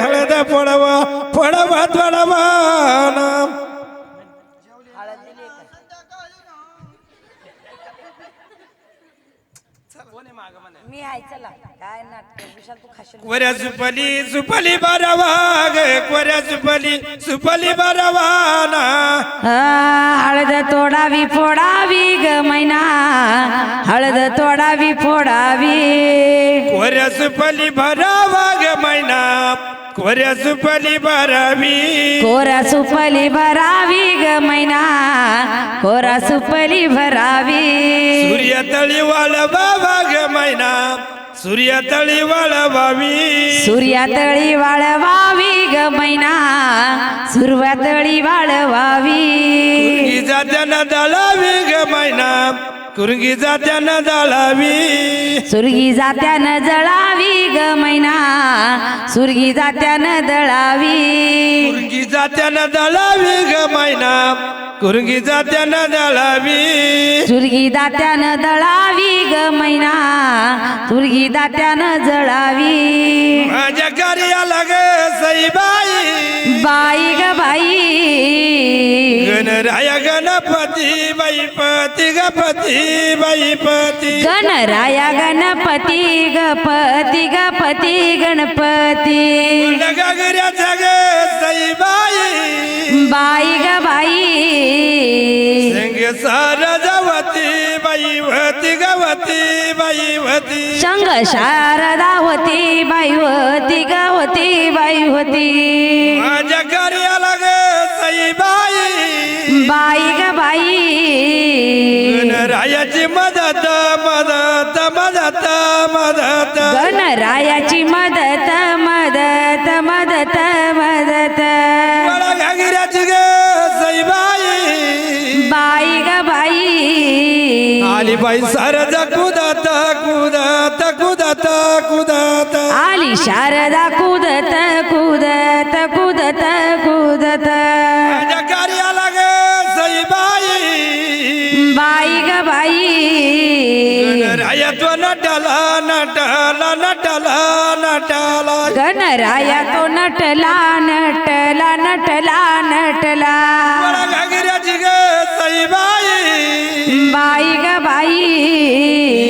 हळद फोडवा फोडवा थोडवा नाम मी आहे चला काय नाटक विशाल तू खाशील कोऱ्या सुपली बारावा ग कोऱ्या सुपली बारावा ना हळद तोडावी फोडावी ग मैना हळद तोडावी फोडावी कोऱ्या सुपली भरावा ग मैना कोऱ्या सुपली भरावी कोरा सुपली भरावी ग मैना कोरा सुपली भरावी सूर्य तळी वाळवावा ग मैना सूर्य तळी वाळवावी सूर्यातळी वाळवावी ग मैना सूर्यातळी वाळवावी कुरगी जात्यानं दळावी ग मैना कुरगी जात्यानं दळावी सुरगी जात्यानं जळावी ग मैना सुरगी जात्यानं दळावी कुरगी जात्यानं दळावी ग मैना कुरगी जात्यानं दळावी सुरगी दात्यानं दळावी ग मैना सुरगी दात्यानं जळावी माझ्या कार्याला ग सईबाई बाई ग बाई गणराया गणपती बाईपती गपती बाईपती गणराया गणपती गपती गपती गणपती गगऱ्याचा ग सईबाई बाई ग बाई संग सारदावती बाईवती गवती बाईवती संग शारदा होती बाई होती ग होती बाई होती माझ्या कार्याला ग सईबाई बाई ग बाई गणरायाची मदत मदत मदत मदत गणरायाची मदत मदत मदत मदत मला घागऱ्याची ग सईबाई बाई ग बाई आली बाई सारद कुदत कुदत कुदत कुदत आली शारदा कुदत कुदत कुदत कुदत माझ्या कार्याला ग सईबाई बाई ग बाई गणरायात्व नटला नटला नटला नटला गणराया तो नटला नटला नटला नटला मला घागऱ्याची ग सईबाई बाई ग बाई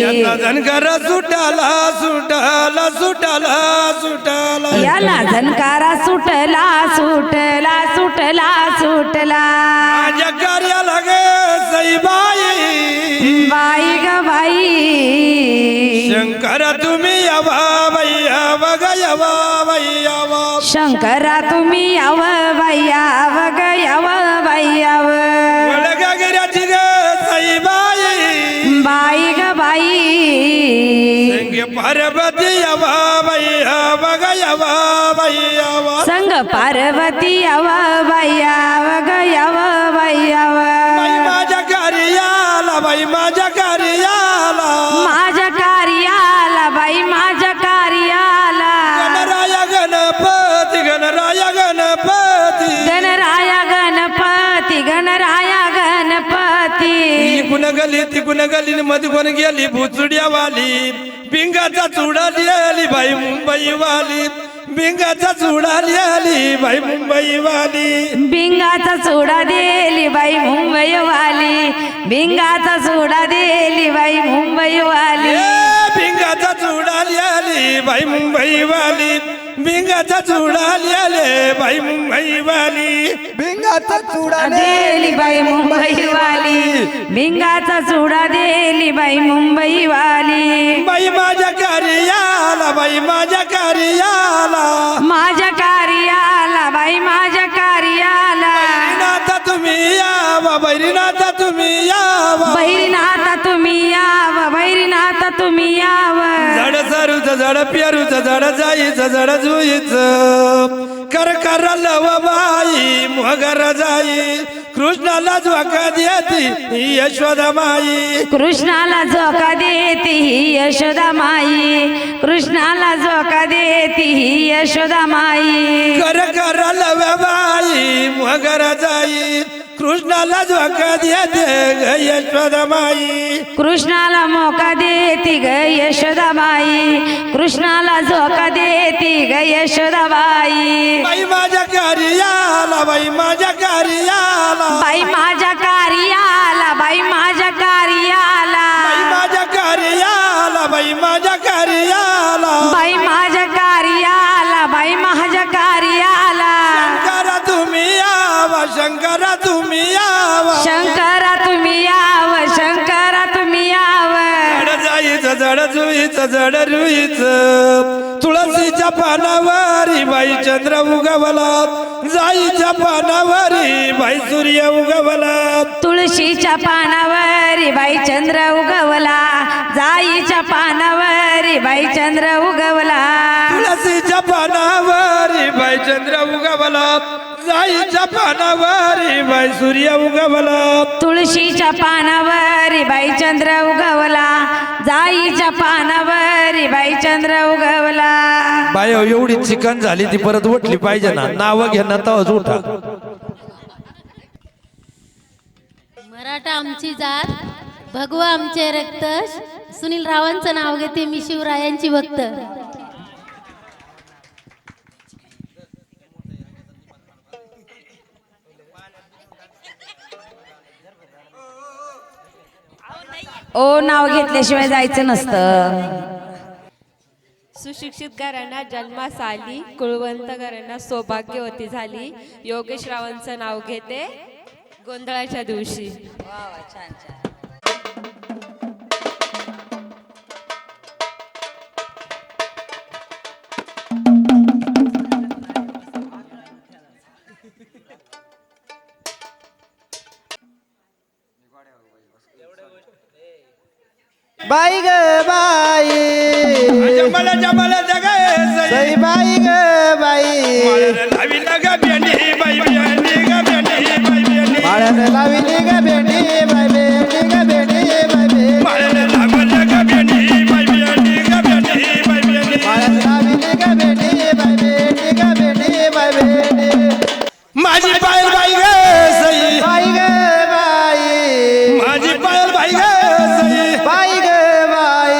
याचा धनगर सुटाला सुटाला सुटाला सुटाला याला झनकारा सुटला सुटला सुटला सुटला माझ्या कार्याला ग सईबाई बाई ग बाई शंकर तुम्ही यावा बाई यावा ग यावा बाई यावा शंकरा तुम्ही याव बाई याव ग याव बाई याव मला घागऱ्याची ग सईबाई बाई ग बाई संगे पार्वती यावा बाई यावा ग यावा बाई यावा संग पार्वती याव बाई याव ग याव बाई याव बाई माझ्या कार्याला बाई माझ्या कार्याला माझ्या कार्याला बाई माझ्या कार्याला गणराया गणपती गणराया गणपती गणराया गणपती गणराया गणपती इकून गली तिकून गली मध्ये कोण गेली भुचुड्या वाली बिंगाचा चुडा लिहिली बाई मुंबई वाली बिंगाचा चुडा लिहिली बाई मुंबई वाली बिंगाचा सोडा देली बाई मुंबई वाली बिंगाचा सोडा देली बाई मुंबई वाली बिंगाचा चुडा लिहिली बाई मुंबई वाली बिंगाचा चुडा लिहिले बाई मुंबई वाली भिंगाचा चुडा देली बाई मुंबई वाली बिंगाचा सोडा देली बाई मुंबई वाली बाई माझ्या कार्याला बाई माझ्या कार्याला माझ्या कार्याला बाई माझ्या कार्याला नाथा तुम्ही यावा बैरीनाथा तुम्ही यावा बैरीनाथा तुम्ही याव बैरीनाथा तुम्ही याव झाड सारूच झाड पेरूच झाड जाईच झाड जुईच कर कर लव बाई मगर जाई कृष्णाला झोका देती यशोदा माई कृष्णाला झोका देती ही यशोदा माई कृष्णाला झोका देती ही यशोदा माई कर कर लव बाई मगर जाई कृष्णाला झोका देते ग यशोदामाई कृष्णाला मोका देती ग यशोदाबाई कृष्णाला झोका देती ग यशोदाबाई बाई माझ्या कार्याला बाई माझ्या कार्याला बाई माझ्या कार्याला बाई माझ्या कार्याला बाई माझ्या कार्याला बाई माझ्या कार्याला बाई माझ्या कार्याला बाई माझ्या कार्याला शंकरा तुम्ही यावा शंकरा तुम्ही यावा शंकरा तुम्ही याव शंकरा तुम्ही याव जड जाईचं जड जुईचं जड रुईचं तुळशीच्या पानावरी बाई चंद्र उगवला जाईच्या पानावरी बाई सूर्य उगवला तुळशीच्या पानावरी बाई चंद्र उगवला जाईच्या पानावरी बाई चंद्र उगवला तुळशीच्या पानावरी बाई चंद्र उगवला जाईच्या पानावरी बाई सूर्य उगवला तुळशीच्या पानावरी बाई चंद्र उगवला जाईच्या पानावरी बाई चंद्र उगवला बाई एवढी चिकन झाली ती परत उठली पाहिजे ना नाव घेणं तवच उठा मराठा आमची जात भगवा आमचे रक्त सुनील रावांचं नाव घेते मी शिवरायांची भक्त ओ नाव घेतल्याशिवाय जायचं नसतं सुशिक्षित घरांना जन्मास आली कुळवंत घरांना सौभाग्यवती झाली योगेश रावांचं नाव घेते गोंधळाच्या दिवशी बाई ग बाई जमल जमल जगाय सई बाई ग बाई लावी लगा बेंडी बाई बेंडी ग बेंडी बाई बेंडी माळ्याने लाविली ग भेंडी बाई भेंडी ग भेंडी बाई भेंडी माळ्याने लागल ग बेंडी बाई बेंडी ग बेंडी बाई बेंडी माळ्याने लाविली ग भेंडी बाई भेंडी ग भेंडी बाई भेंडी माझी पायल बाई ग सई बाई ग बाई माझी पायल बाई ग सई बाई ग बाई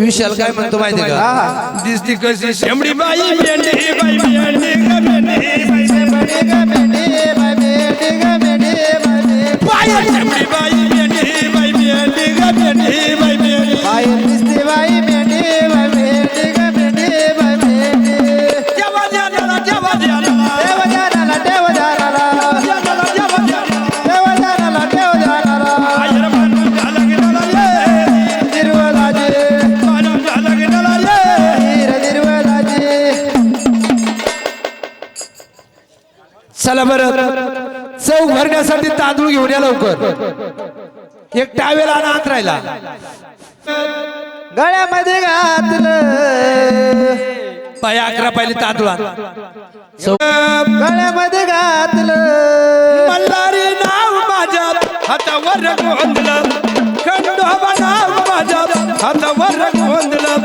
विशाल काय म्हणतो माहिती का हा. दिसती कशी शेंबडी बाई बेंडी बाई बेंडी ग बेंडी बाई भेंडी ग भेंडी बाई भेंडी ग भेंडी बाई भेंडी पायल शेंबडी बाई बेंडी बाई बेंडी ग बेंडी बाई बेंडी बाई दिसते बाई भेंडी बाई भेंडी ग भेंडी बाई भेंडी जेव्हा द्याला जेव्हा द्याला देव जानाला देव जानाला जेव्हा जेव्हा द्याला देव जानाला देव जानाला आयर मानून झाला गेला रे निर्वलाजी मानून झाला गेला रे निर्वलाजी चला बरं चौक भरण्यासाठी तांदूळ घेऊन या लवकर एक टावेल आणि आत राहिला गळ्यामध्ये घातलं पाय 11 पाहिली तांदूळा गळ्यामध्ये घातलं मल्हारी नाव माझ्या हातावर गोंधलं खंडोबा नाव माझ्या हातावर गोंधलं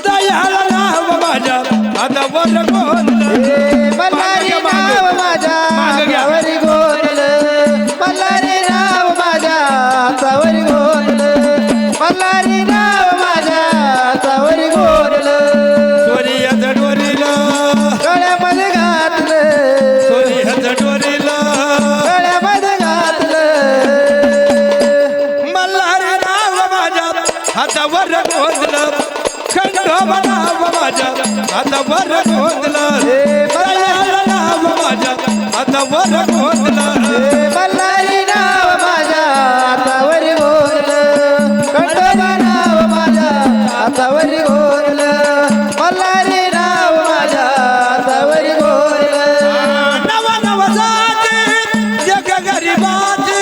दयाला नाव माझ्या हातावर गोंधलं मल्हारी नाव माझ्या हातावरी गोंधलं मल्हारी नाव माझ्या हातावरी गोंधलं मल्हारी नाव माझ्या हातावरी गोंधलं सोनिया जडवरीला गळ्यामध्ये घातलं सोनिया जडवरीला गळ्यामध्ये घातलं मल्हारी नाव माझ्या हातावर गोंधलं खंडोबा नाव माझ्या हातावर गोंधलं दयाला नाव माझ्या हातावर गोंधलं मल्हारी नाव माझ्या हातावरी गोंधलं खंडोबा नाव माझ्या हातावरी गोंधलं मल्हारी नाव माझ्या हातावरी गोंधलं नव नव जाती एक गरीबाची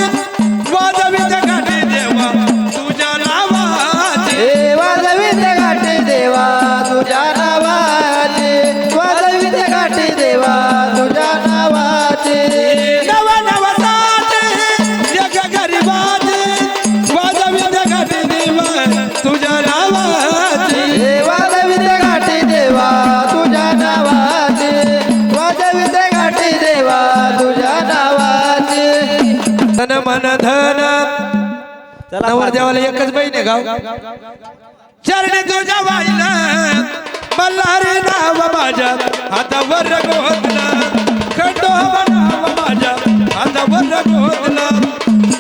वाजवीत गाठी देवा तुझ्या नावाची वाजवीत गाठी देवा तुझ्या नावाची वाजवीत गाठी देवा तुझ्या नावाची नव नव मन धन नवरदेवाला एकच बहीण आहे गाव चरणी तुझ्या वाईला मल्हारी नाव माझ्या हातावर गोतलं खंडोबा नाव माझ्या हातावर गोतलं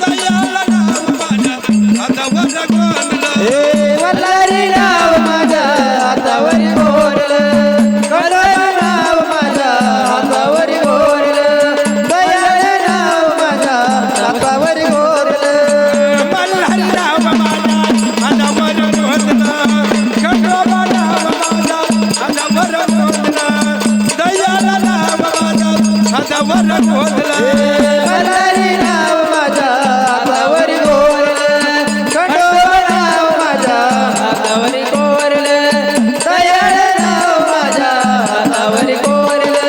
दयाला नाव माझ्या हातावर गोतलं वल्हारी नाव माझ्या हातावरी गोरलं खंडोबा नाव माझ्या हातावरी गोरलं दयाळे नाव माझ्या हातावरी गोरलं मल्हारी नाव माझ्या हातावर गोतलं खंडोबा नाव माझ्या हातावर गोतलं दयाला नाव माझ्या हातावर गोतलं वल्हारी नाव माझ्या हातावरी गोरलं खंडोबा नाव माझ्या हातावरी गोरलं दयाळे नाव माझ्या हातावरी गोरलं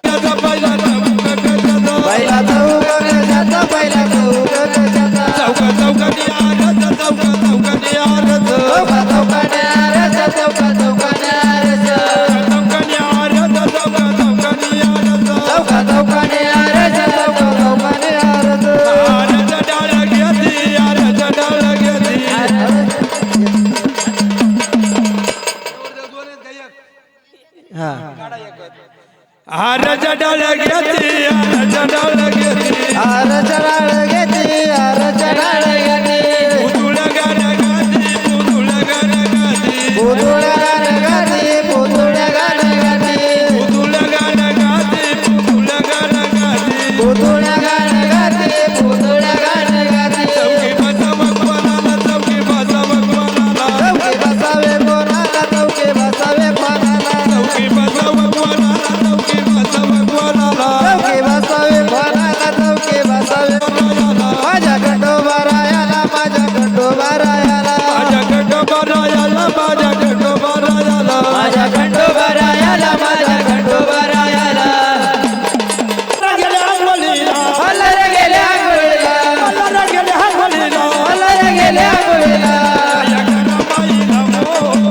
त्याचा पहिला नाव कशाचा? पहिला चौक कशाचा पहिला चौक कशाचा चौका चौकानी आरत चौका चौकानी आरत चौका चौकाने आरस चौका चौकाने आरस चौकानी आरत चौका चौकानी आरत चौका चौकाने आरस चौका चौकाने आरस आरत डाळ घेती आरत डाळ घेती हा आरत डाळ घेती आरत डाळ घेती आरस डाळ घेते आरस डाळ घेते पुतुळ गाण गाती पुतुळ गाण गाती पुतुळ्या गाण गाते पुतुळ्या गाण गाते पुतुळ गाण गाती पुतुळ गाण गाती पुतुळ्या गाण गाते पुतुळ्या गाण गाते चौकी बसाव कोणाला चौकी बसाव कोणाला चौके बसावे कोणाला चौके बसावे कोणाला चौकी बसाव कोणाला चौकी बसाव कोणाला चौके बसावे कोणाला चौके बसावे माझ्या खंडोबारायाला माझ्या खंडोबारायाला माझ्या खंडोबारायाला माझ्या खंडोबारायाला माझ्या खंडोबारायाला माझ्या खंडोबारायाला गेल्या आंघोळीला मल्हार गेले आंघोळीला मला गेल्या आंघोळीला मल्हार गेले आंघोळीला या घराबाईला मो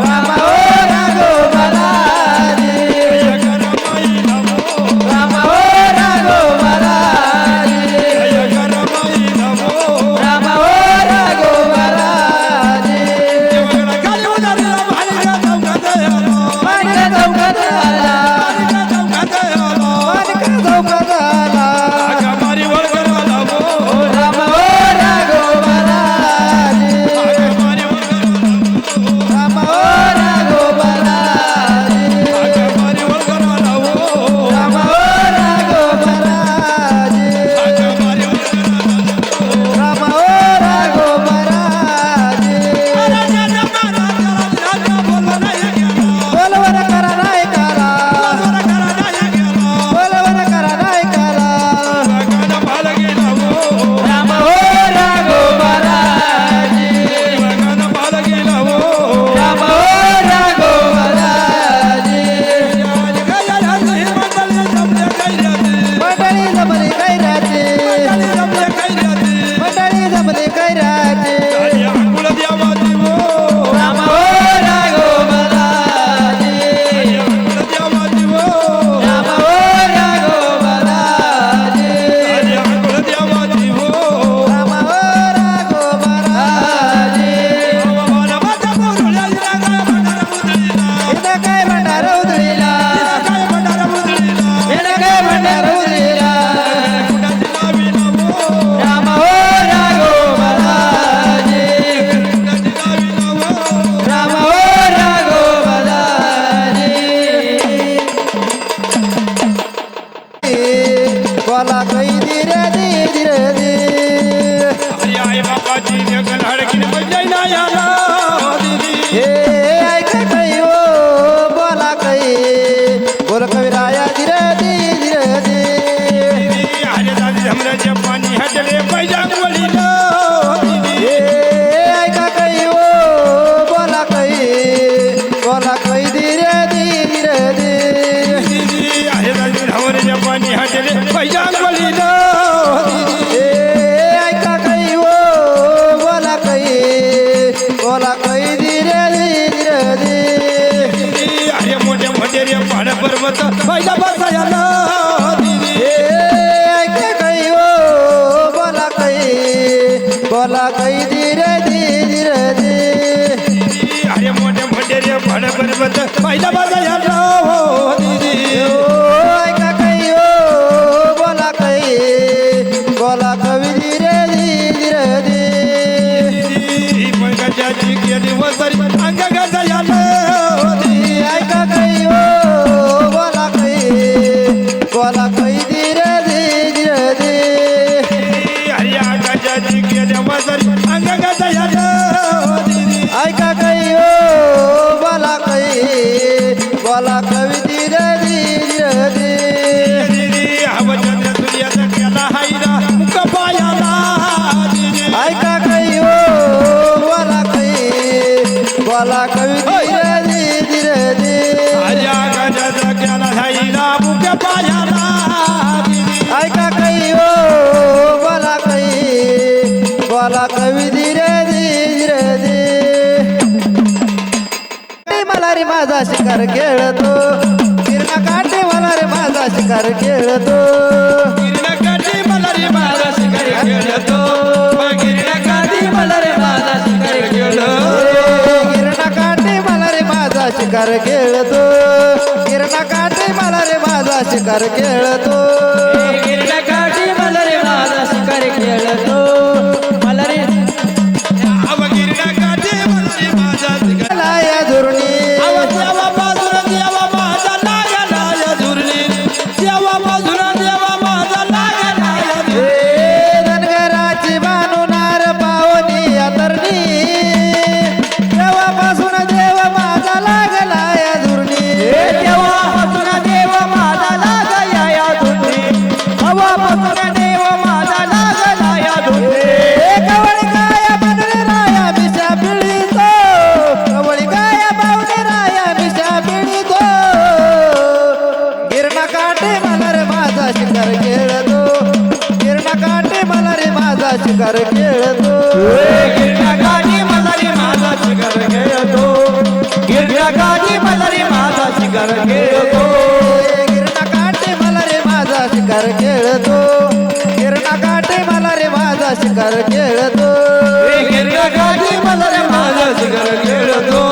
रामा ओ राघोबाराजी या घराबाईला मो रामा ओ राघोबाराजी या घराबाईला मो रामा ओ राघोबाराजी देवाला खाली उदारीला मालिका चौकात आला मालिका चौकात आला मालिका चौकात आला मालिका चौकात आला आगा मारी वळगराला मो रामा ओ राघोबाराजी आगा मारी वळगराला रामा ओ राघोबाराजी आगा मारी वळगराला मो रामा ओ राघोबाराजी आगा मारी वळगराला रामा ओ राघोबाराजी राजा राजा बोलवा नाही गेला बोलवर करा नाही करा बोलवा करा नाही गेला बोलवर करा नाही करा गाणं भाला गेला मो रामा ओ राघोबाराजी गाणं भाला गेला मो रामा ओ राघोबाराजी मंडळी जमली कैराची मंडळी जमली कैराची रामा ओ राघोबाराजी रामा ओ राघोबाराजी रामा ओ राघोबाराजी इथं काय भंडार उधळीला इथं काय भंडार उधळीला रामा ओ राघोबाराजी रामा ओ राघोबाराजी बोला कई धीरे धीरे धीरे हे ऐका कई ओ बोला कई बोल कविराया धीरे धीरे धीरे पाणी हटले पैजा हे ऐका कई ओ बोला कई धीरे धीरे धीरे पाणी हटले पैजा हे ऐका कई ओ बोला कई धीरे धीरे धीरे अरे मोठे रे पहाड पर्वत पहिला बसायला हे ऐका निवत पहिला माझा या हो दीदी ऐका काही ओ बोला काही बोला कवी धीरे धीरे दीदी पंकजाची केली वसरी अंग गाजा या हो दीदी ऐका काही ओ बोला काही धीरे धीरे हरिया गाजाची केली वसरी अंग गाजा या हो दीदी ऐका काही ओ बोला कवी धीरे धीरे दीदी हवजन दुनियाचा केला हायरा मुक पायाला दीदी ऐका काही ओ बोला कवी धीरे धीरे हरिया गाजाचा केला हायरा मुक पायाला दीदी ऐका काही ओ बोला कवी धीरे धीरे मला रे माझा शिकार खेळतो किरणा काटे मला रे माझा शिकार खेळतो गिरणा काठी मला रे माझा शिकारी खेळतो गिरणा काठी मला रे माझा शिकारी खेळतो किरणा काटे मला रे माझा शिकार खेळतो किरणा काटे मला रे माझा शिकार खेळतो गिरणा काठी मला रे माझा शिकारी खेळतो मला रे अव गिरणा काठी मला रे माझा शिकारी लाया धुरणी अव देवा बाजूला देवा माझा लागला या धुरणी देवा बाजूला देवा माझा लागला या धुरणी धनगराची बानुनार पावनी अतरणी तेव्हापासून देव माझा लागला या धुरणी देवापासून देव माझा लागला या धुरणी हवापासून देव माझा लागला या धुरणी कवळी गाया बनले राया मिशा पिळीतो कवळी गाया बावली राया मिशा पिळीतो गिरणा काटे मला रे माझा शिकार खेळतो गिरणा काटे मला रे माझा शिकार खेळतो गिरणा काठी मला रे माझा शिकार खेळतो गिरणा काठी मला रे माझा शिकार खेळतो गिरणा काटे मला रे माझा शिकार खेळतो गिरणा काटे मला रे माझा शिकार खेळतो गिरणा काठी मला रे माझा शिकार खेळतो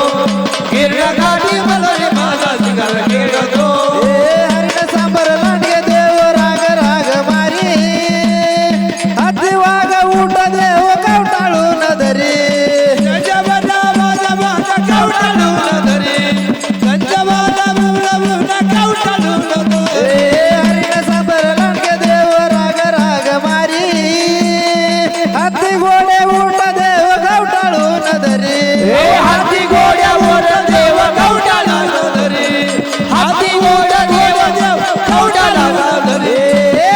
गिरणा काठी मला रे माझा शिकार खेळतो हरिण सांबर लांडगे देव राग राग मारी हाती वाघ उठ देव कवटाळून धरी माझा माझा माझा कवटाळून धरी माझा माझा माझा कवटाळून धरी हरिण सांबर लांडगे देव राग राग मारी हाती घोडे उठ देव कवटाळून धरी हाती घोड्यावर देव कवटाळून धरी हाती घोडा देव देव कवटाळून धरी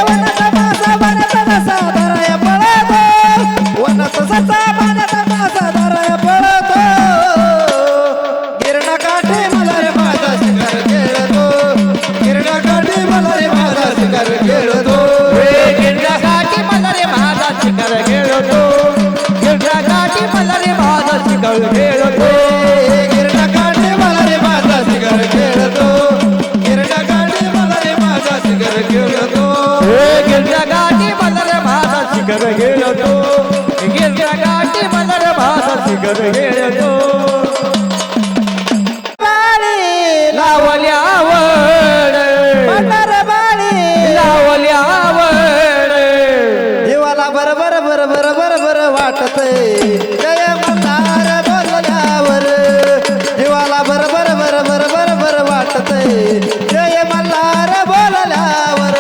वनात मासा वनात मासा धराया पळतो वनात ससा वनात मासा धराया पळतो गिरणा काठी मला रे माझा शिकार खेळतो गिरणा काठी मला रे माझा शिकार खेळतो गिरणा काठी मला रे माझा शिकार खेळतो गिरणा काठी मला रे माझा शिकार खेळतो गिरणा काठी मला रे माझा शिकार खेळतो गिरणा काठी मला रे माझा शिकार खेळतो गिरणा काठी मला रे माझा शिकार खेळतो गिरणा काठी मला रे माझा शिकार खेळतो बाळी लावल्यावर पंढर बाळी लावल्यावर देवाला बरोबर बरोबर बरोबर वाटतंय जय मल्हार बोलल्यावर देवाला बरोबर बरोबर बरोबर वाटतंय जय मल्हार बोलल्यावर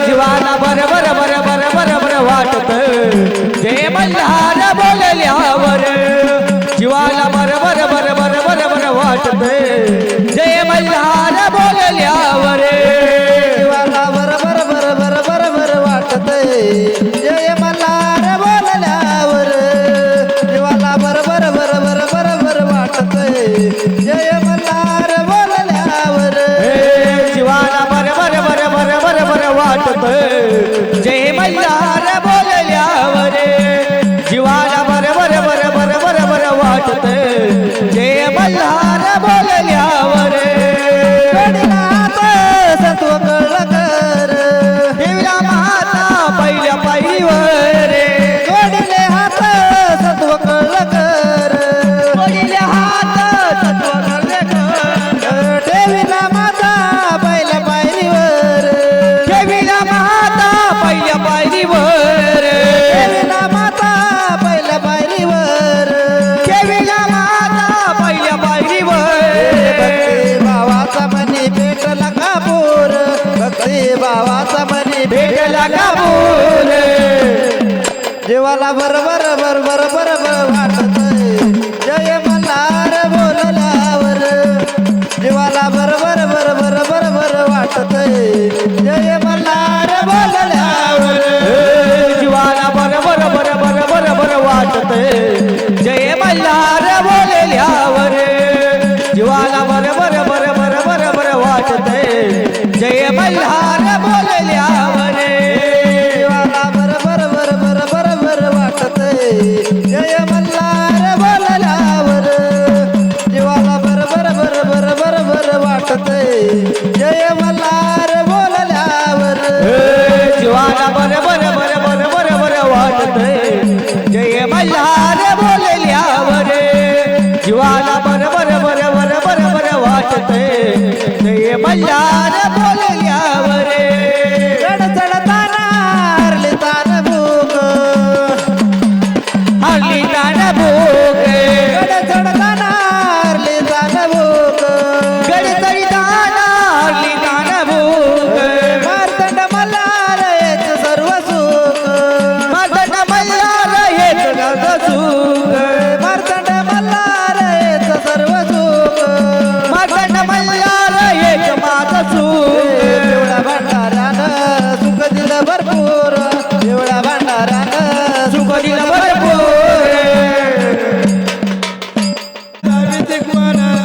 जीवाला बरोबर बरोबर बरोबर वाटत जय मल्हार बोलल्यावर जीवाला बरोबर बरोबर बरोबर वाटत जय मल्हार बोलल्यावर देवाला बरोबर बरोबर बरोबर वाटतंय जय मल्हार बोलल्यावर देवाला बरोबर बरोबर बरोबर वाटतंय जय मल्हार बोलल्यावर जीवाला बरोबर बरोबर बरोबर वाटत जय मल्हार बोलल्यावर जीवाला बरोबर बरोबर बरोबर वाटत जय मल्हार बोलल्यावर जीवाला बरोबर बरोबर बरोबर वाटतंय जय मल्हार बोलल्यावर जीवाला बरोबर बरोबर बरोबर वाटतंय जय मल्हार बोलल्यावर जीवाला बरोबर बरोबर बरोबर वाटतंय जय मल्हार बोलल्यावर जीवाला बरोबर बरोबर बरोबर वाटतंय जय मल्हार बोलल्यावर जीवाला बरोबर बरोबर बरोबर वाटतंय जय मल्हार बोलल्यावर जीवाला बरोबर बरोबर बरोबर वाटतंय जय मल्हार बोलल्यावर जीवाला बरोबर बरोबर बरोबर वाटतंय जय मल्हार बोलल्यावर जीवाला बरोबर बरोबर बरोबर वाटतंय जय मल्हार बोलल्यावर चढ चढताना हरली तान भूक हरली तान भूक चढ चढताना हरली तान भूक गडतरी दाना हरली तान भूक मार्तंड मल्हार हेच सर्व सुख मदन मल्हार हेच गग सुख मार्तंड मल्हार हेच सर्व सुख मदन मल्हार हेच मात सुख एवढा भंडारानं सुख दिलं भरपूर एवढा भंडारानं सुख दिलं भरपूर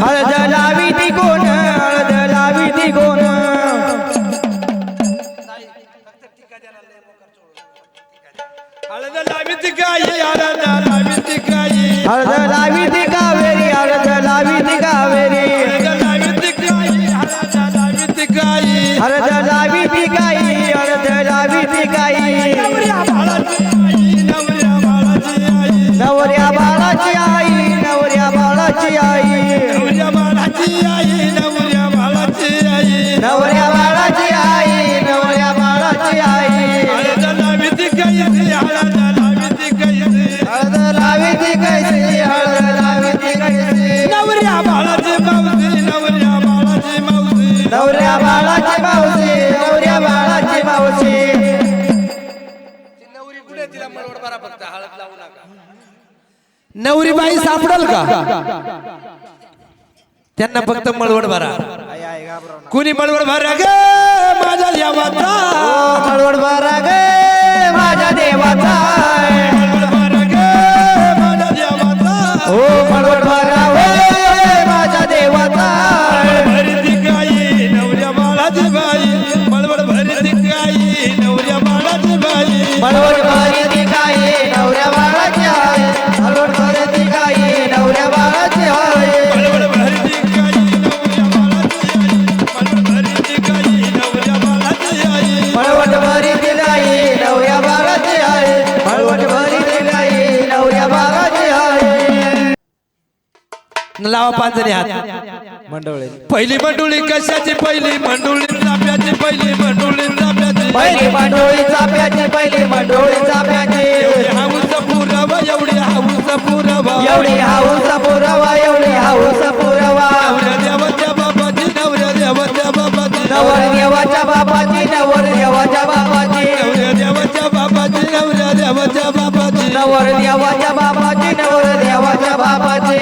हळद लावी ती कोण हळद लावी ती कोण हळद लावीत गाई हळद लावीत गाई हळद लावी ती कावेरी हळद लावी ती कावेरी हळद लावीत गाई हळद लावीत गाई हळद लावी ती गाई हळद लावी ती गाई नवऱ्या बाळाची आई नवऱ्या बाळाची आई नवऱ्या बाळाची आई नवऱ्या बाळाची आई नवऱ्या बाळाची आई नवऱ्या बाळाची आई नवऱ्या बाळाची आई नवऱ्या बाळाची आई हळद लावीत गाई हळद लावीत गाई हळद लावी ती कैसी हळद लावी ती कैसी नवऱ्या बाळाची मावशी नवऱ्या बाळाची मावशी नवऱ्या बाळाची मावशी नवऱ्या बाळाची मावशी नवरी बाई सापडल का त्यांना फक्त मळवड भरा कुणी मळवड भरा ग माझ्या देवाचा मळवड भरा गे माझ्या देवाचा मळवड भरा ग माझ्या देवाचा हो मळवड भरा वे माझ्या देवाचा भरती गाई नवऱ्या बाळाची बाई मळवड भरती गाई नवऱ्या बाळाची बाई मळवड भरी ती गाई नवऱ्या बाळाची आहे मळवड भरी ती गाई नवऱ्या बाळाची आहे मळवड भरती गाई नवऱ्या बाळाची आई मळवड भरती गाई नवऱ्या बाळाची आई मळवड भरी ती गाई नवऱ्या बाळाची आहे मळवड भरी ती गाई नवऱ्या बाळाची आहे लावा पांजरी हात पहिली मंडोळी कशाची पहिली मंडोळी चाप्याची पहिली मंडोळी चाप्याची पहिली मंडोळी चाप्याची पहिली मंडोळी चाप्याची एवढी हाऊस पुरावा एवढी हाऊस पुरावा एवढी हाऊस पुरावा एवढी हाऊस पुरावा नवऱ्या देवाच्या बाबाची नवऱ्या देवाच्या बाबाची नवर देवाच्या बापाची नवर देवाच्या बापाची नवऱ्या देवाच्या बाबाची नवऱ्या देवाच्या बाबाची नवर देवाच्या बापाची नवर देवाच्या बापाची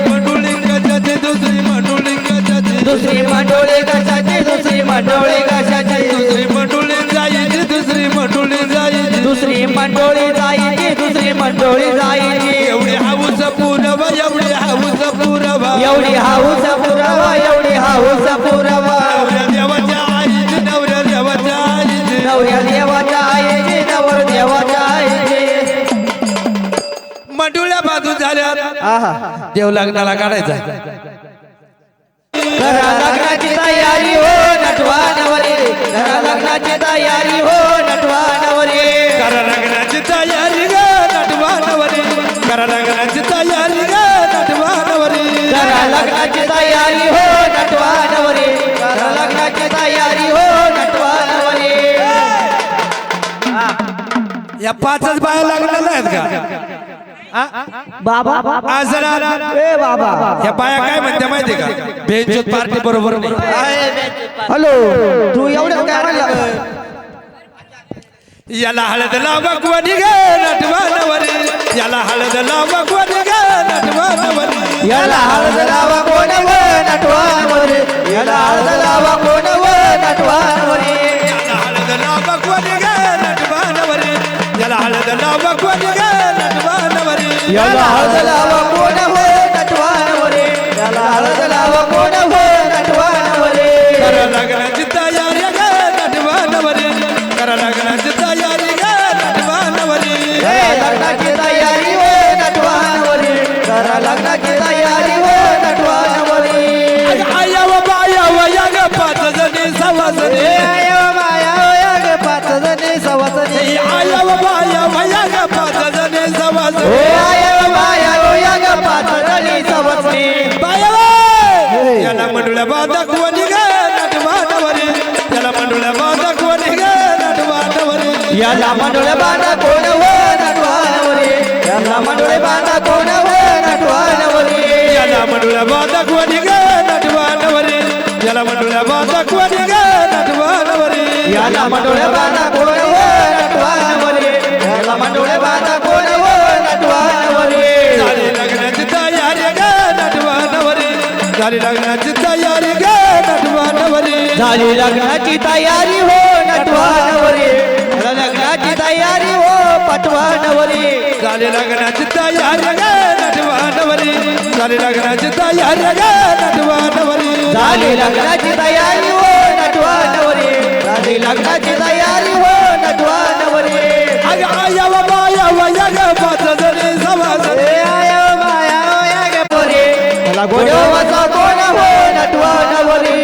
दुसरी मंडोळी कशाची दुसरी मंडोळी कशाची दुसरी मंडोळी कशाची दुसरी मंडोळी कशाची दुसरी मंडोळी जायची दुसरी मंडोळी जायची दुसरी मंडोळी जायची दुसरी मंडोळी जायची एवढी हाऊस पुरावा एवढी हाऊस पुरावा एवढी हाऊस पुरावा एवढी हाऊस पुरावा नवऱ्या देवाच्या आईची नवऱ्या देवाच्या आईची नवऱ्या देवाच्या आईची नवर देवाच्या आईची मंडोळ्या बाजू झाल्या देव लग्नाला काढायचा घरा लग्नाची तयारी हो नटवा नवरी घरा लग्नाची तयारी हो नटवा नवरी करा लग्नाची तयारी ग नटवा नवरी करा लग्नाची तयारी ग नटवा नवरी घरा लग्नाची तयारी हो नटवा नवरी घरा लग्नाची तयारी हो नटवा नवरी या पाचच बाया लग्नाला आहेत का बाबा आज जरा ए बाबा या बाया काय म्हणते माहिती का बेंचोत पार्टी बरोबर नाही हॅलो तू एवढं काय म्हणलं याला हळद लावा कोणी ग नटवानवरी याला हळद लावा कोणी ग नटवानवरी याला हळद लावा कोण व नटवानवर याला हळद लावा कोण व नटवानवर याला हळद लावा कोणी ग नटवानवरी याला हळद लावा कोणी ग नटवानवरी याला हळद लावा कोण व नटवानवर याला हळद लावा कोण व नटवानवर कर लग्नाची तयारी ग नटवानवरी कर लग्नाची तयारी ग नटवानवरी लग्नाची तयारी व नटवानवर करा लग्नाची तयारी व नटवानवर आया व बाया व या ग पाच जणी सवासनी माया या ग पाच जणी सवासनी आया व बाया व या ग पाच जणी सवासनी माया या ग पाच जणी सवासनी बाया याला मंडुळ्या बाधा कोणी ग नटवानवरी याला मंडुळ्या बाधा कोणी ग नटवानवरी याला मंडोळे बांधा कोण व नटवानवरी याला मंडोळे बांधा कोण व नटवानवरी याला मंडुळ्या बाधा कोणी ग नटवानवरी याला मंडुळ्या बाधा कोणी ग नटवानवरी याला मंडोळे बांधा कोण व नटवानवरी याला मंडोळे बांधा कोण व नटवानवरी झाली लग्नाची तयारी ग नटवानवरी झाली लग्नाची तयारी ग नटवानवरी झाली लग्नाची तयारी हो नटवानवरी लग्नाची तयारी हो पटवानवरी झाली लग्नाची तयारी ग नटवानवरी झाली लग्नाची तयारी ग नटवानवरी झाली लग्नाची तयारी हो नटवानवरी झाली लग्नाची तयारी हो नटवानवरी अग आया व बाया व या ग पाच जणी सवासनी मला गोडवाचा कोण हो नटवानवरी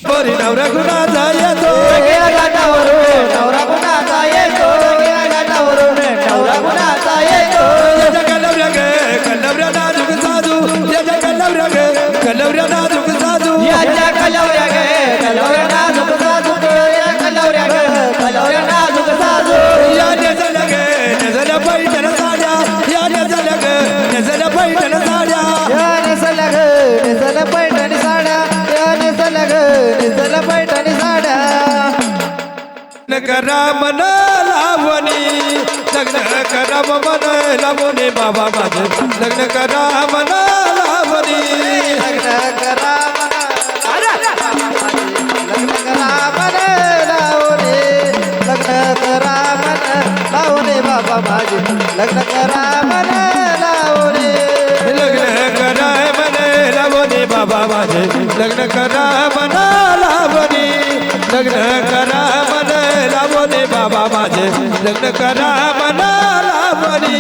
बरी नवरा गुणाचा येतो गेला घाटावरून नवरा कुणाचा येतो गेला घाटावरून नवरा कुणाचा येतो याच्या कलवऱ्या ग कलवऱ्या नाजूक साजू याच्या कलवऱ्या ग कलवऱ्या नाजूक साजू याच्या कलवऱ्या गे कलवऱ्या नाजूक साजू या कलवऱ्या गे कलवऱ्या नाजूक साजू या नेजल्या ग नेजल्या पैठण साड्या या नेजल्या ग नेजल्या पैठण साड्या या नेसल्या ग नेसल्या पैठणी साड्या या नेसल्या ग नेसल्या पैठणी साड्या लग्न करा मन लावणी लग्न करा मन लावणी बाबा माझे लग्न करा मन लावणी लग्न करा लग्न करा मन लावणे लग्न करा मन लावणे बाबा माझे लग्न करा मन लावणे लग्न करा मन लावणी बाबा माझे लग्न करा मन लावणी लग्न करा मन लावणी बाबा माझे लग्न करा मन लावणी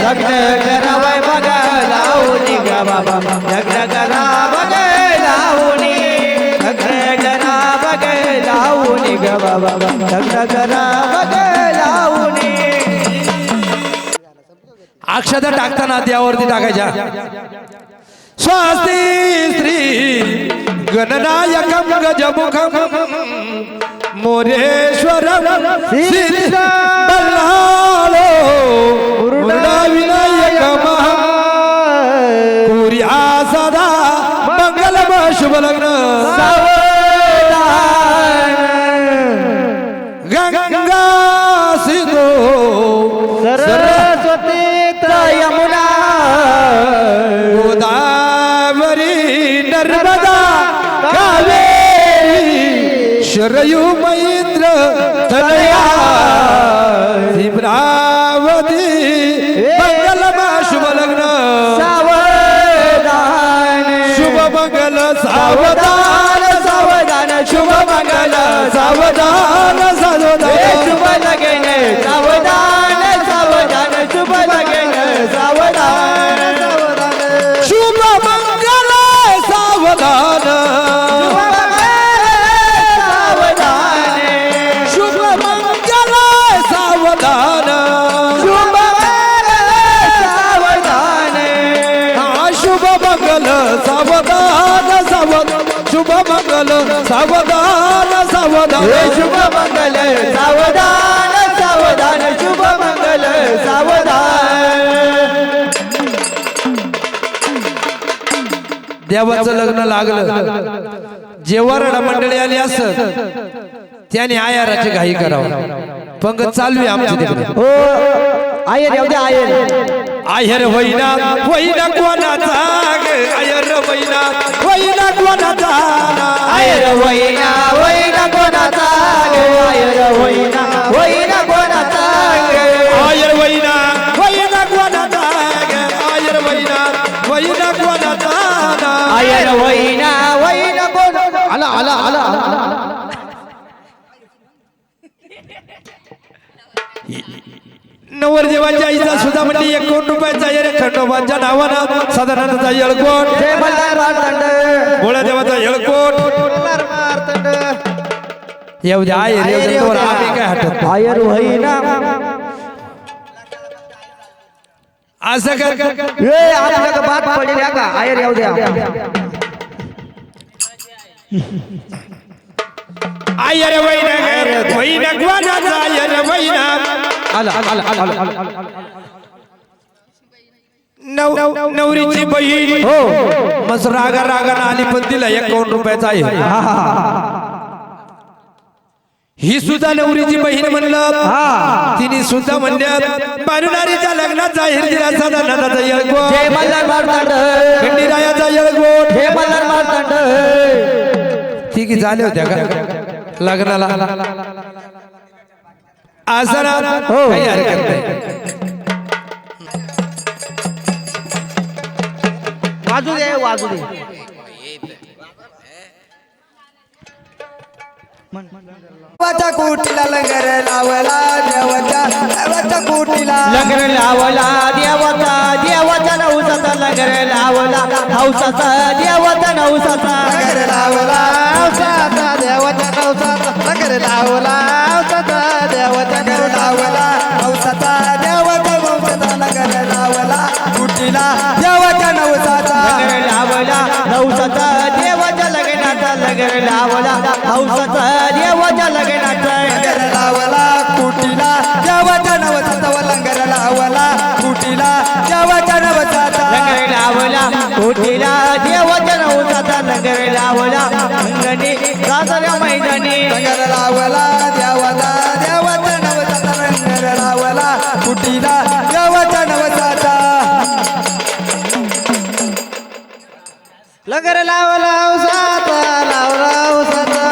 लग्न करावय बघा लावणी गा बाबा लग्न करा बघ लावणी लग्न करा बघ लावणी गा बाबा लग्न करा बघ लावणी अक्षता टाकताना त्यावरती टाकायच्या स्वस्ती श्री गणनायकम गजमुखम मोरेश्वरम सिद्ध बल्लालो विनायकम कुर्या सदा मंगलम शुभ लग्न गंगा सिंधू सरस्वती यमुना गोदावरी नर्मदा कावेरी शरयू महेंद्र तनया भीमरावती मंगलमा शुभ लग्न सावधान शुभ मंगल सावधान सावधान शुभ मंगल सावधान सावधान शुभ लगन सावधान सावधान शुभ लगन सावधान सावधान शुभ मंगल सावधान सावधान शुभ मंगल सावधान शुभ सावधान शुभ मंगल सावधान सावधान शुभ मंगल सावधान सावधान शुभ मंगल सावधान सावधान शुभ मंगल सावधान देवाचं लग्न लागलं जेव्हा रडा मंडळी आली असत त्याने आयाराची घाई करावं पंगत चालू आहे आमची तिकडे हो आयर येऊ दे आयर आयर होईना होईना कोणाचा ग आयर होईना होईना कोणाचा आयर होईना होईना कोणाचा ग आयर होईना होईना कोणाचा ग आयर होईना होईना कोणाचा ग आयर होईना होईना कोणाचा आयर होईना होईना कोण आला आला आला आला नवरदेवाच्या आईचा सुद्धा म्हणजे 1 कोटी रुपयाचा आयर खंडोबाच्या नावानं साधारणतः येळकोट जय मल्हार मार्तंड भोळ्या देवाचा येळकोट मल्हार मार्तंड येऊ द्या आयर येऊ द्या तोवर आम्ही काय हटत नाही. आयर होईना असं कर ए आपल्या का बात पडली का आयर येऊ द्या आयर वैना वैना कोणाचा आयर वैना आला आला आला आला नवरीची बहीण हो मस्त रागा रागानं आली पण तिला 1 कोटी रुपयाचा आहे ही सुद्धा नवरीची बहीण म्हणलं तिने सुद्धा म्हणल्या बानुनारीच्या लग्नात जाहीर दिला सदा नंदाचा जय येळकोट मल्हार मार्तंड खंडीरायाचा येळकोट जय मल्हार मार्तंड ठीक झाले होत्या का लग्नाला असं ना हो. काही हरकत नाही वाजू दे वाजू दे देवाच्या कुटीला लंगर लावला देवाच्या कुटीला लंगर लावला देवाचा देवाच्या नवसाचा लंगर लावला हौसाचा देवाचा नवसाचा लंगर लावला औसाचा देवाच्या नवसाचा लंगर लावला औसाचा देवाच्या घर लावला औसाचा देवाच्या नवसाचा लंगर लावला कुटीला देवाच्या नवसाचा लंगर लावला हौसाचा देवाच्या लग्नाचा लंगर लावला हौसाचा देवाच्या लग्नाचा लंगर लावला कुटीला देवाच्या नवसाचा लंगर लावला कुटीला देवाच्या नवसाचा लंगर लावला कोठीला देवाच्या नवसाचा लंगर लावला अंगणी सासऱ्या मैदानी लंगर लावला देवाचा नवसाचा लंगर लावला कुटीला देवाच्या नवसाचा लंगर लावला औसाचा लावला औसाचा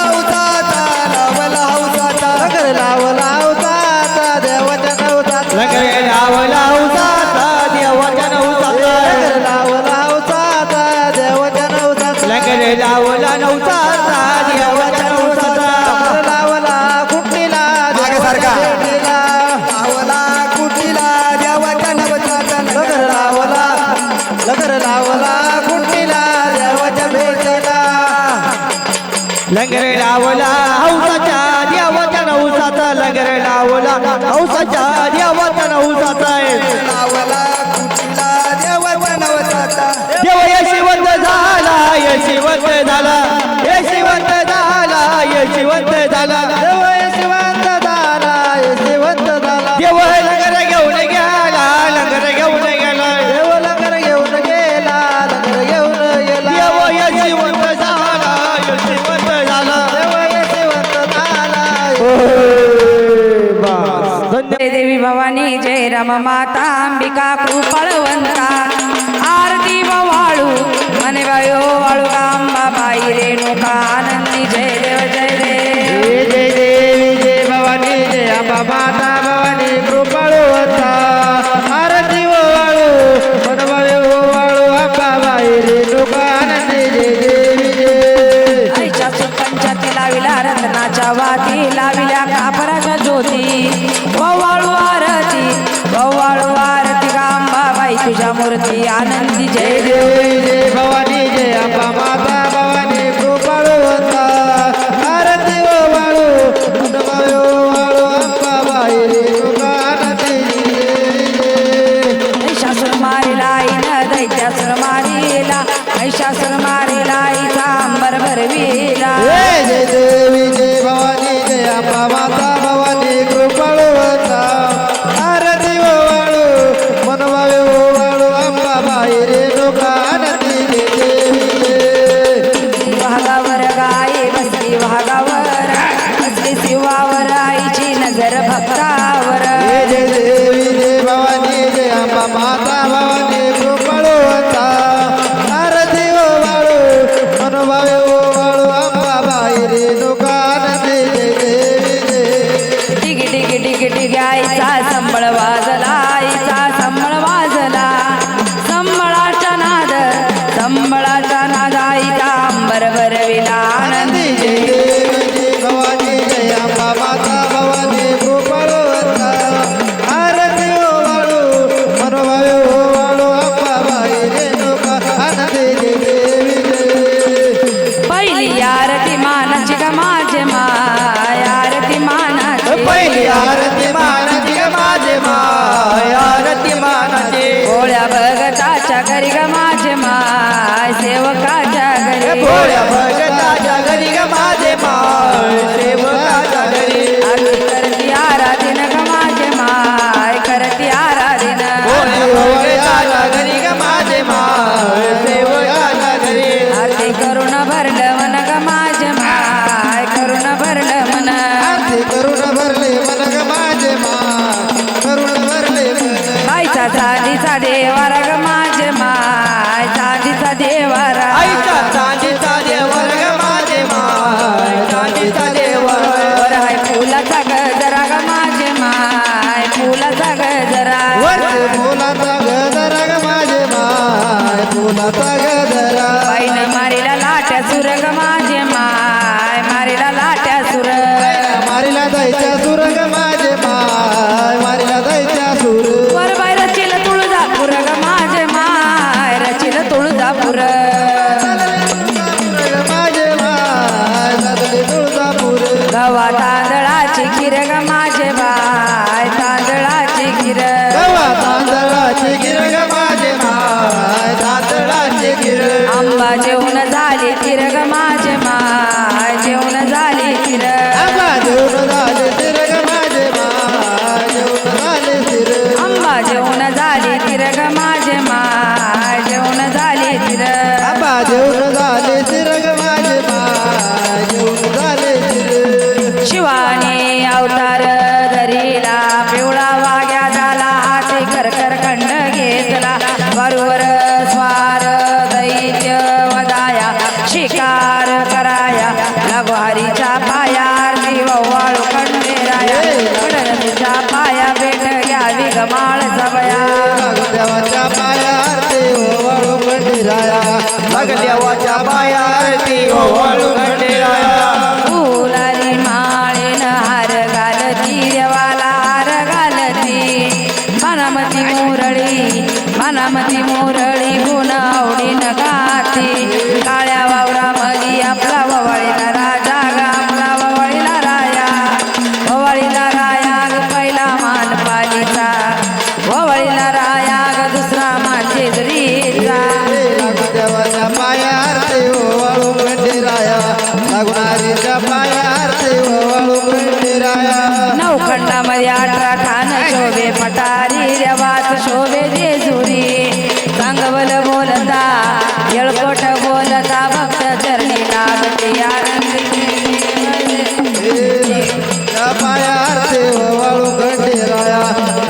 औसाचा लावला औसाचा लंगर लावला औसाचा देवाच्या नवसाचा लंगर लावला हौसाचा देवाच्या नवसाचा लंगर लावला औसाचा देवाच्या नवसाचा लंगर लावला नवसाचा देवाच्या नवसाचा लावला कुटीला मागेसारखा. लावला कुटीला देवाच्या नवसाचा लंगर लावला कुटीला देवाच्या भेटीला लंगर लावला हौसाच्या देवाच्या नवसाचा लंगर लावला हौसाच्या देवाच्या नवसाचा लावला कुटीला देवाच्या नवसाचा देव यशवंत झाला यशवंत झाला यशवंत झाला यशवंत झाला देव यशवंत झाला यशवंत झाला देव लंगर घेऊन गेला लंगर घेऊन गेला देव लंगर घेऊन गेला लंगर घेऊन गेला देव यशवंत झाला यशवंत झाला देव यशवंत झाला जय देवी भवानी जय राम माता अंबिका कृपाळवंता आरती वाळू मने वायो वाळू गांबा बाई रेणुका आनंदी जय देव जय देव जय देवी जय भवानी जय अंबा माता भवानी कृपाळवंता आरती वाळू मनवाळू वाळू अंबा बाई रेणुका आनंदी जय देवी जय आईच्या सुखांच्या ती लाविला रत्नाच्या वाती लाविल्या कापराच्या ज्योती वाळू आरती गांबा बाई तुझ्या मूर्ती आनंदी जय देव जय भवानी जय अंबा माता भवानी कृपाळवंता आरती वाळू मनवाळू वाळू अंबा बाई रेणुका आनंदी जय महिषासुर मारिला आईनं दैत्यासुर मारिला महिषासुर मारिला आईचा अंबर भरविला जय देवी जय भवानी जय अंबा माता भवानी कृपाळवंता आरती वाळू मनवाळू वाळू अंबा बाई रेणुका आनंदी जय देवी जय भगताच्या घरी ग माझे माय सेवकाच्या घरी भोळ्या भगताच्या घरी ग माझे माय सेवकाच्या घरी आरती करती आराधीन ग माझे माय करती आराधीन भोळ्या भगताच्या घरी ग माझे माय सेवकाच्या घरी आरती करून भरलं मन ग माझे माय करून भरलं मन आरती करून भरले मन ग माझे माय करून भरले मन बाईचा चांदीचा देवारा ग माझे माय चांदीचा देवारा आईचा चांदीचा देवर ग माझे माय चांदीचा देवर वर हाय फुलाचा गजरा ग माझे माय फुलाचा गजरा वरचे फुलाचा गजरा ग माझे माय फुलाचा गजरा बाईनं मारीला लाट्या सुर ग माझे माय मारीला लाट्या सुर मारीला जायच्या सुर ग माझे माय मारीला जायच्या सुर वर बाई रचिल तुळजापूर ग माझे माय रचिल तुळजापूर माझे माय साधले तुळजापूर गवा तांदळाची खीर ग माझे बाय तांदळाची खीर गवा तांदळाची गिर ग माझे माय तांदळाची गिर आंबा जेवण झाली खीर ग माझे माय जेवण झाली खीर आंबा जेवण झाले सिर ग माझे माय जेवण झाले सिर आंबा जेवण झाली खीर ग माझे माय जेवण झाली खीर आंबा जेवण झाले सिर ग माझे माय जेवण झाले सिर शिवाने अवतार धरीला पिवळा वाग्या झाला हाती करकर खंड घेतला बरोबर स्वार दैत्य वदाया शिकार कराया लगवारीच्या पायार जीव वाळू खंडेराया कडनच्या पाया भेट घ्यावी गमाळ सभया देवाच्या पाया आरती ओवाळू पंडिराया देवाच्या पाया आरती ओवाळू खंडेराया फुलारी माळेन हार घालती देवाला हार घालती मनामती मुरळी गुण आवडीन गाती काळ्या वावरामधी आपला ववाळीला राजा ग आपला ववाळीला राया ग पहिला मान पालीचा ववाळीला राया ग दुसरा मान जेजरीचा देवाच्या पाया आरती ओवाळू पंडिराया लागणारीच्या पाया आरती ओवाळू पंडिराया नवखंडामध्ये 18 ठाण शोभे पटारी देवात शोभे जेजुरी चांगवल बोलता येळकोट बोलता भक्त चरणी लागते आनंदी त्या पाया आरती ओवाळू पंडिराया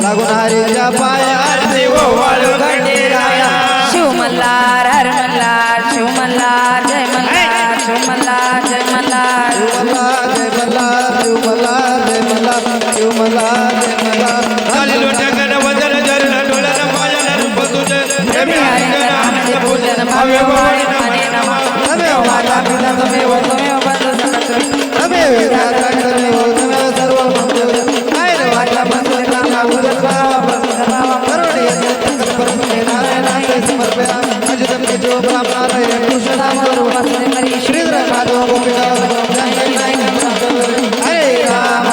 लागणारीच्या पाया आरती ओवाळू पंडिराया शिव मल्हार हर मल्हार शिव मल्हार जय मल्हार शिव मल्हार जय मल्हार जय मल्हार शिव मल्हार जय मल्हार शिव मल्हार जय मल्हार चाली लोट्याकडे वजन जरण डोळ्यानं मायानं रूप तुझं रमी हरिंद्र आनंद पूजन भाव्य भवानी नमने नमः तमेव माता पिता तमेव त्वमेव बंधु सखा तमेव विधाता तमेव तमेव सर्व मंगल काय रे वाचा बंधु कामा उदर भावा प्रभु सभावा करुणे परमे नारायणाय समर्पया अजितम जो ब्रह्मणाय कृष्णनाम रूप श्रीधर माधव गोपीनाथ हरे राम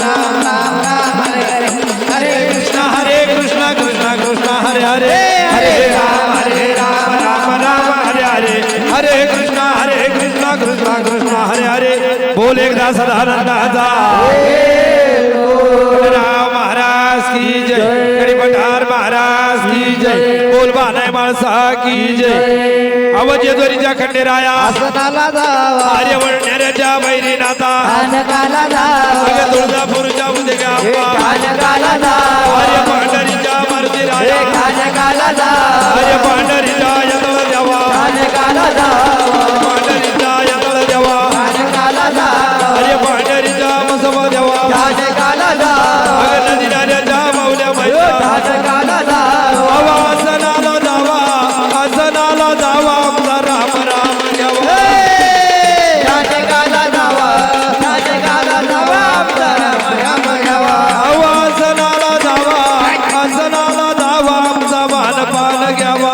राम राम हरे हरे हरे कृष्ण कृष्ण कृष्ण हरे हरे हरे राम राम राम हरे हरे हरे कृष्ण कृष्ण कृष्ण हरे हरे बोल एकदा सदानंदाचा राम महाराज की जय गडी पठार महाराज की जय बोल बानाय माळसा की जय अवजेद्वरीच्या खंडेराया आसनाला जावा आर्यवर्ण्याच्या बैरीनाथा कानकाला जावा तुळजापूरच्या उद्या कानकाला जावा आर्य पांढरीच्या मारुती राया कानकाला जावा आर्य पांढरीच्या यतळ देवा कानकाला जावा पांढरीच्या यतळ देवा कानकाला जावा आर्य पांढरीच्या मसव देवा कानकाला जावा अगं नदी नाल्याच्या माऊल्या मैया कानकाला जावा आसनाला जावा आसनाला जावा आमचा राम राम घ्यावा कानकाला जावा कानकाला जावा आमचा राम राम घ्यावा आसनाला जावा आसनाला जावा आमचा मानपान घ्यावा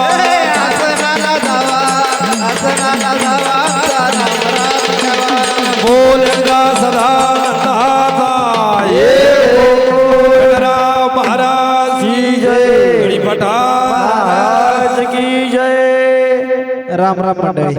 आसनाला जावा आसनाला जावा आमचा राम राम घ्यावा बोल एकदा सदानंदाचा राम महाराज की जय गडी पठार महाराज की जय. राम राम मंडळी.